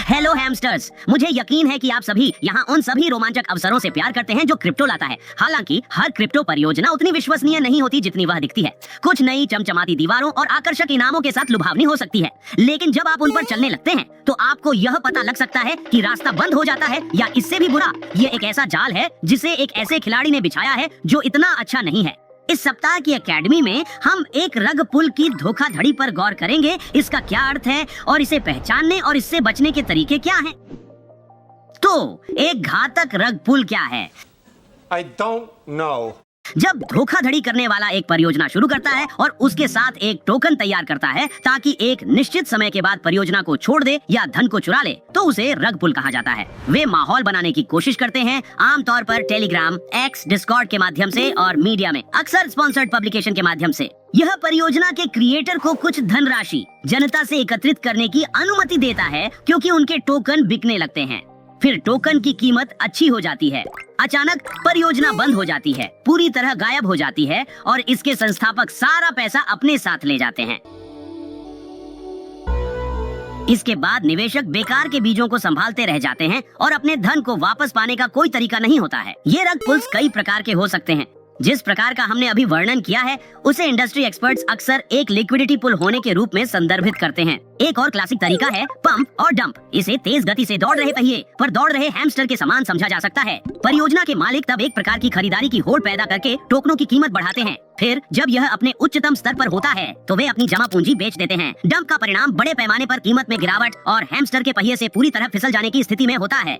Hello hamsters, मुझे यकीन है कि आप सभी यहाँ उन सभी रोमांचक अवसरों से प्यार करते हैं जो क्रिप्टो लाता है। हालांकि हर क्रिप्टो परियोजना उतनी विश्वसनीय नहीं होती जितनी वह दिखती है। कुछ नई चमचमाती दीवारों और आकर्षक इनामों के साथ लुभावनी हो सकती है, लेकिन जब आप उन पर चलने लगते हैं तो आपको यह पता लग सकता है कि रास्ता बंद हो जाता है, या इससे भी बुरा, ये एक ऐसा जाल है जिसे एक ऐसे खिलाड़ी ने बिछाया है जो इतना अच्छा नहीं है। इस सप्ताह की एकेडमी में हम एक रग पुल की धोखाधड़ी पर गौर करेंगे। इसका क्या अर्थ है और इसे पहचानने और इससे बचने के तरीके क्या हैं? तो एक घातक रग पुल क्या है? I don't know. जब धोखाधड़ी करने वाला एक परियोजना शुरू करता है और उसके साथ एक टोकन तैयार करता है ताकि एक निश्चित समय के बाद परियोजना को छोड़ दे या धन को चुरा ले, तो उसे रग पुल कहा जाता है। वे माहौल बनाने की कोशिश करते हैं, आमतौर पर टेलीग्राम, एक्स, डिस्कॉर्ड के माध्यम से और मीडिया में, अक्सर स्पॉन्सर्ड पब्लिकेशन के माध्यम से। यह परियोजना के क्रिएटर को कुछ धनराशि जनता से एकत्रित करने की अनुमति देता है क्योंकि उनके टोकन बिकने लगते हैं। फिर टोकन की कीमत अच्छी हो जाती है। अचानक परियोजना बंद हो जाती है, पूरी तरह गायब हो जाती है और इसके संस्थापक सारा पैसा अपने साथ ले जाते हैं। इसके बाद निवेशक बेकार के बीजों को संभालते रह जाते हैं और अपने धन को वापस पाने का कोई तरीका नहीं होता है। ये रग पुल्स कई प्रकार के हो सकते हैं। जिस प्रकार का हमने अभी वर्णन किया है उसे इंडस्ट्री एक्सपर्ट्स अक्सर एक लिक्विडिटी पुल होने के रूप में संदर्भित करते हैं। एक और क्लासिक तरीका है पंप और डंप। इसे तेज गति से दौड़ रहे पहिए पर दौड़ रहे हैमस्टर के समान समझा जा सकता है। परियोजना के मालिक तब एक प्रकार की खरीदारी की होड़ पैदा करके टोकनों की कीमत बढ़ाते हैं। फिर जब यह अपने उच्चतम स्तर पर होता है तो वे अपनी जमा पूंजी बेच देते हैं। डंप का परिणाम बड़े पैमाने पर कीमत में गिरावट और हैमस्टर के पहिए से पूरी तरह फिसल जाने की स्थिति में होता है।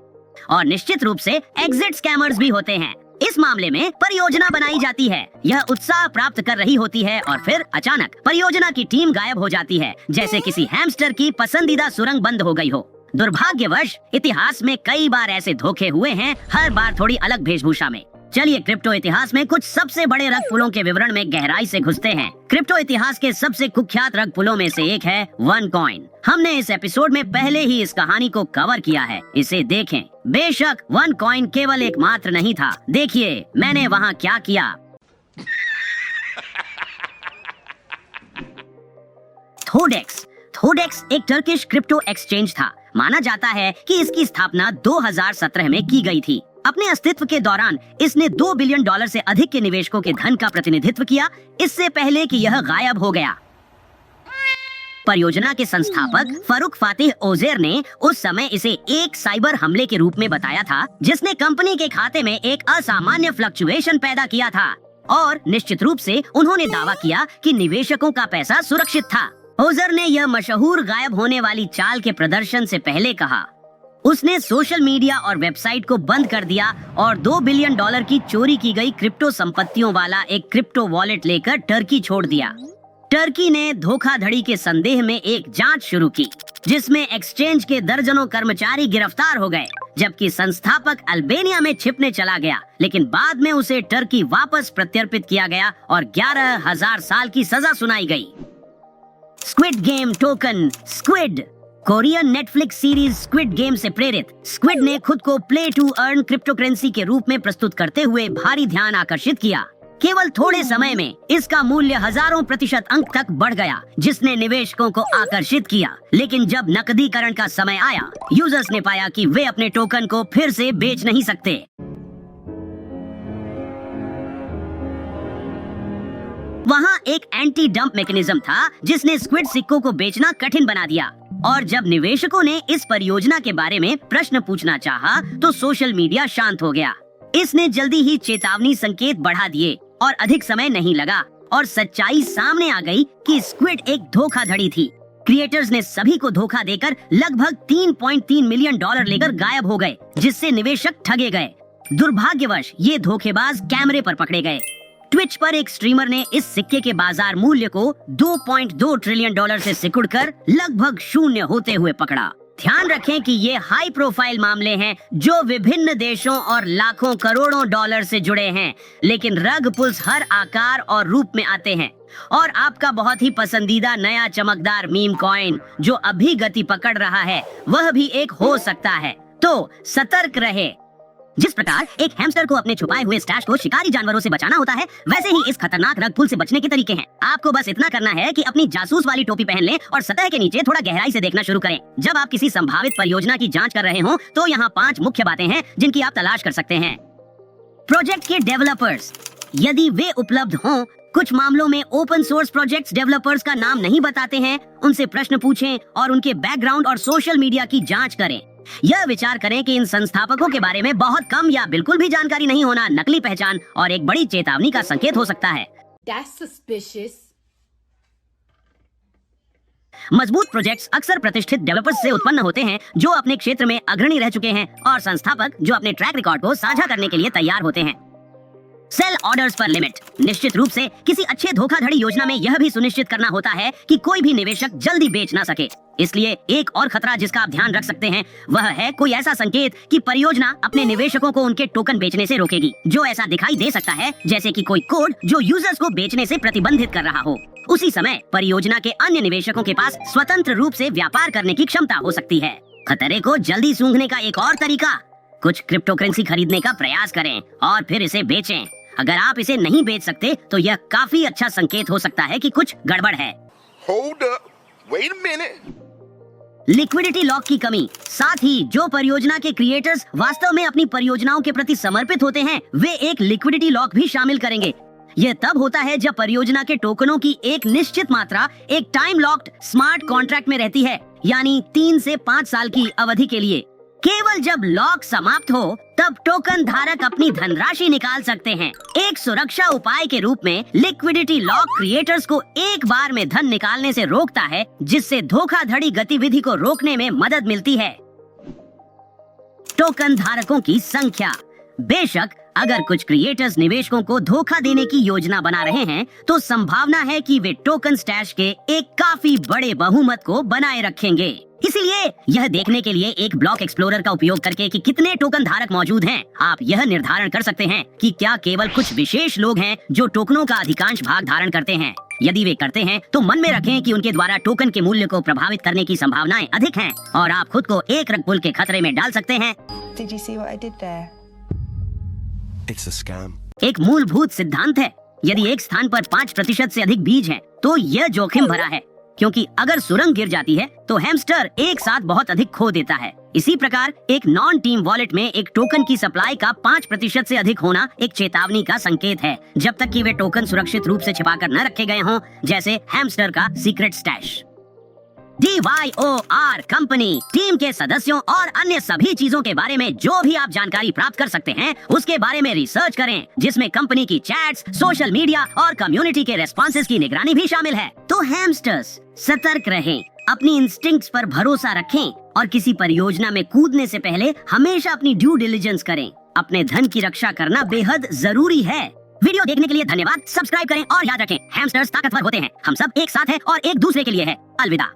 और निश्चित रूप से एग्जिट स्कैमर्स भी होते हैं। इस मामले में परियोजना बनाई जाती है, यह उत्साह प्राप्त कर रही होती है और फिर अचानक परियोजना की टीम गायब हो जाती है, जैसे किसी हैमस्टर की पसंदीदा सुरंग बंद हो गई हो। दुर्भाग्यवश इतिहास में कई बार ऐसे धोखे हुए हैं, हर बार थोड़ी अलग वेशभूषा में। चलिए क्रिप्टो इतिहास में कुछ सबसे बड़े रग पुलों के विवरण में गहराई से घुसते हैं। क्रिप्टो इतिहास के सबसे कुख्यात रग पुलों में से एक है OneCoin। हमने इस एपिसोड में पहले ही इस कहानी को कवर किया है, इसे देखें। बेशक OneCoin केवल एक मात्र नहीं था। देखिए मैंने वहाँ क्या किया। थोडेक्स एक टर्किश क्रिप्टो एक्सचेंज था। माना जाता है कि इसकी स्थापना 2017 में की गई थी। अपने अस्तित्व के दौरान इसने $2 बिलियन से अधिक के निवेशकों के धन का प्रतिनिधित्व किया, इससे पहले कि यह गायब हो गया। परियोजना के संस्थापक फरूक फातिह ओजेर ने उस समय इसे एक साइबर हमले के रूप में बताया था, जिसने कंपनी के खाते में एक असामान्य फ्लक्चुएशन पैदा किया था। और निश्चित रूप से उन्होंने दावा किया कि निवेशकों का पैसा सुरक्षित था। ओजेर ने यह मशहूर गायब होने वाली चाल के प्रदर्शन से पहले कहा। उसने सोशल मीडिया और वेबसाइट को बंद कर दिया और $2 बिलियन की चोरी की गई क्रिप्टो संपत्तियों वाला एक क्रिप्टो वॉलेट लेकर टर्की छोड़ दिया। टर्की ने धोखाधड़ी के संदेह में एक जांच शुरू की, जिसमें एक्सचेंज के दर्जनों कर्मचारी गिरफ्तार हो गए, जबकि संस्थापक अल्बेनिया में छिपने चला गया। लेकिन बाद में उसे टर्की वापस प्रत्यर्पित किया गया और 11,000 साल की सजा सुनाई गई। Squid game token. Squid Korean Netflix series squid game से प्रेरित स्क्विड ने खुद को play to earn crypto currency के रूप में प्रस्तुत करते हुए भारी ध्यान आकर्षित किया। केवल थोड़े समय में इसका मूल्य हजारों % अंक तक बढ़ गया, जिसने निवेशकों को आकर्षित किया। लेकिन जब नकदीकरण का समय आया, यूजर्स ने पाया कि वे अपने टोकन को फिर से बेच नहीं सकते। वहाँ एक एंटी डंप मैकेनिज्म था जिसने स्क्विड सिक्कों को बेचना कठिन बना दिया। और जब निवेशकों ने इस परियोजना के बारे में प्रश्न पूछना चाहा, तो सोशल मीडिया शांत हो गया। इसने जल्दी ही चेतावनी संकेत बढ़ा दिए और अधिक समय नहीं लगा और सच्चाई सामने आ गई कि स्क्विड एक धोखाधड़ी थी। क्रिएटर्स ने सभी को धोखा देकर लगभग $3.3 मिलियन लेकर गायब हो गए, जिससे निवेशक ठगे गए। दुर्भाग्यवश ये धोखेबाज कैमरे पर पकड़े गए। ट्विच पर एक स्ट्रीमर ने इस सिक्के के बाजार मूल्य को $2.2 ट्रिलियन से सिकुड़कर लगभग शून्य होते हुए पकड़ा। ध्यान रखें कि ये हाई प्रोफाइल मामले हैं जो विभिन्न देशों और लाखों करोड़ों डॉलर से जुड़े हैं, लेकिन रग पुल्स हर आकार और रूप में आते हैं। और आपका बहुत ही पसंदीदा नया चमकदार मीम कॉइन जो अभी गति पकड़ रहा है, वह भी एक हो सकता है। तो सतर्क रहे। जिस प्रकार एक हैमस्टर को अपने छुपाए हुए स्टैश को शिकारी जानवरों से बचाना होता है, वैसे ही इस खतरनाक रग पुल से बचने के तरीके हैं। आपको बस इतना करना है कि अपनी जासूस वाली टोपी पहन लें और सतह के नीचे थोड़ा गहराई से देखना शुरू करें। जब आप किसी संभावित परियोजना की जांच कर रहे हों, तो यहाँ 5 मुख्य बातें हैं जिनकी आप तलाश कर सकते हैं। प्रोजेक्ट के डेवलपर्स, यदि वे उपलब्ध हों। कुछ मामलों में ओपन सोर्स प्रोजेक्ट्स डेवलपर्स का नाम नहीं बताते हैं। उनसे प्रश्न पूछें और उनके बैकग्राउंड और सोशल मीडिया की जांच करें। यह विचार करें कि इन संस्थापकों के बारे में बहुत कम या बिल्कुल भी जानकारी नहीं होना नकली पहचान और एक बड़ी चेतावनी का संकेत हो सकता है। That's suspicious. मजबूत प्रोजेक्ट्स अक्सर प्रतिष्ठित डेवलपर्स से उत्पन्न होते हैं जो अपने क्षेत्र में अग्रणी रह चुके हैं और संस्थापक जो अपने ट्रैक रिकॉर्ड को साझा करने के लिए तैयार होते हैं। सेल ऑर्डर्स पर लिमिट, निश्चित रूप से किसी अच्छे धोखाधड़ी योजना में यह भी सुनिश्चित करना होता है कि कोई भी निवेशक जल्दी बेच ना सके। इसलिए एक और खतरा जिसका आप ध्यान रख सकते हैं वह है कोई ऐसा संकेत कि परियोजना अपने निवेशकों को उनके टोकन बेचने से रोकेगी, जो ऐसा दिखाई दे सकता है जैसे कि कोई कोड जो यूजर्स को बेचने से प्रतिबंधित कर रहा हो। उसी समय परियोजना के अन्य निवेशकों के पास स्वतंत्र रूप से व्यापार करने की क्षमता हो सकती है। खतरे को जल्दी सूंघने का एक और तरीका, कुछ क्रिप्टोकरेंसी खरीदने का प्रयास करें और फिर इसे बेचें। अगर आप इसे नहीं बेच सकते तो यह काफी अच्छा संकेत हो सकता है कि कुछ गड़बड़ है। Hold up. Wait a minute. Liquidity lock की कमी, साथ ही जो परियोजना के क्रिएटर्स वास्तव में अपनी परियोजनाओं के प्रति समर्पित होते हैं, वे एक लिक्विडिटी लॉक भी शामिल करेंगे। यह तब होता है जब परियोजना के टोकनों की एक निश्चित मात्रा एक टाइम लॉक्ड स्मार्ट कॉन्ट्रैक्ट में रहती है, यानी 3 से 5 साल की अवधि के लिए। केवल जब लॉक समाप्त हो तब टोकन धारक अपनी धनराशि निकाल सकते हैं। एक सुरक्षा उपाय के रूप में लिक्विडिटी लॉक क्रिएटर्स को एक बार में धन निकालने से रोकता है, जिससे धोखाधड़ी गतिविधि को रोकने में मदद मिलती है। टोकन धारकों की संख्या, बेशक अगर कुछ क्रिएटर्स निवेशकों को धोखा देने की योजना बना रहे हैं, तो संभावना है कि वे टोकन स्टैश के एक काफी बड़े बहुमत को बनाए रखेंगे। इसीलिए यह देखने के लिए एक ब्लॉक एक्सप्लोरर का उपयोग करके कि कितने टोकन धारक मौजूद हैं, आप यह निर्धारण कर सकते हैं कि क्या केवल कुछ विशेष लोग हैं जो टोकनों का अधिकांश भाग धारण करते हैं। यदि वे करते हैं तो मन में रखें कि उनके द्वारा टोकन के मूल्य को प्रभावित करने की संभावनाएं अधिक हैं और आप खुद को एक रग पुल के खतरे में डाल सकते हैं। Did you see what I did there? It's a scam. एक मूलभूत सिद्धांत है, यदि एक स्थान पर 5% से अधिक बीज हैं, तो यह जोखिम भरा है, क्योंकि अगर सुरंग गिर जाती है तो हैमस्टर एक साथ बहुत अधिक खो देता है। इसी प्रकार एक नॉन टीम वॉलेट में एक टोकन की सप्लाई का 5% से अधिक होना एक चेतावनी का संकेत है, जब तक कि वे टोकन सुरक्षित रूप से छिपाकर न रखे गए हों, जैसे हैमस्टर का secret stash. DYOR company team के सदस्यों और अन्य सभी चीजों के बारे में जो भी आप जानकारी प्राप्त कर सकते हैं, उसके बारे में रिसर्च करें, जिसमें कंपनी की चैट्स, सोशल मीडिया और कम्युनिटी के रेस्पॉन्सेस की निगरानी भी शामिल है। तो हैमस्टर्स, सतर्क रहें, अपनी इंस्टिंक्ट्स पर भरोसा रखें और किसी परियोजना में कूदने से पहले हमेशा अपनी ड्यू डिलिजेंस करें। अपने धन की रक्षा करना बेहद जरूरी है। वीडियो देखने के लिए धन्यवाद। सब्सक्राइब करें और याद रखें, हैमस्टर्स ताकतवर होते हैं। हम सब एक साथ हैं और एक दूसरे के लिए है। अलविदा।